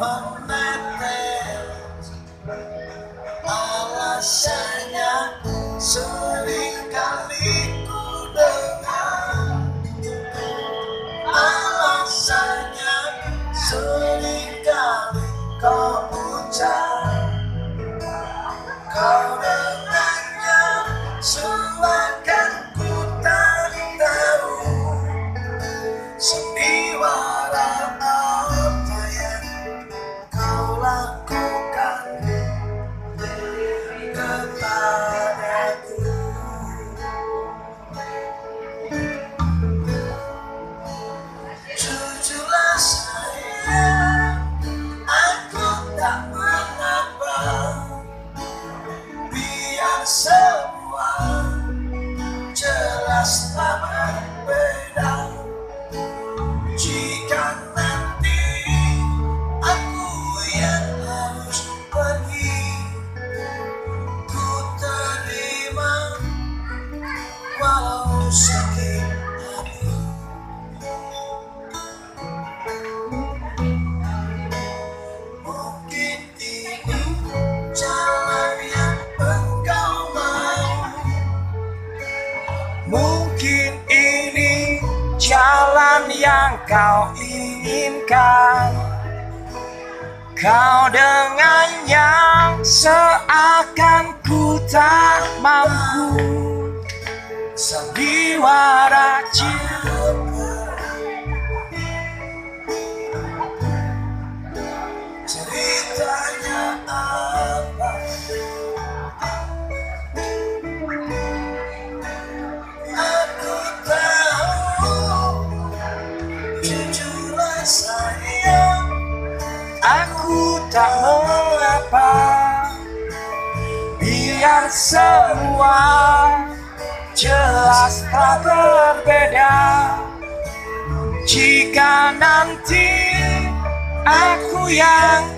menetes. Alasannya seringkali ku dengar, alasannya seringkali kau ucap. Kau dengannya seakan ku tak tahu sandiwara apa yang kau lakukan kepadaku. Jujurlah sayang, aku tak mengapa. Biar semua jelas tak berbeda. Jika nanti aku yang harus pergi, ku terima walau sakit hati. Mungkin ini jalan yang engkau mau, mungkin ini jalan yang kau inginkan. Kau dengannya seakan ku tak mampu. Sandiwara cinta, ceritanya apa? Aku tahu, jujurlah sayang, aku tak mengapa. Biar semua jelas tak berbeda. Jika nanti aku yang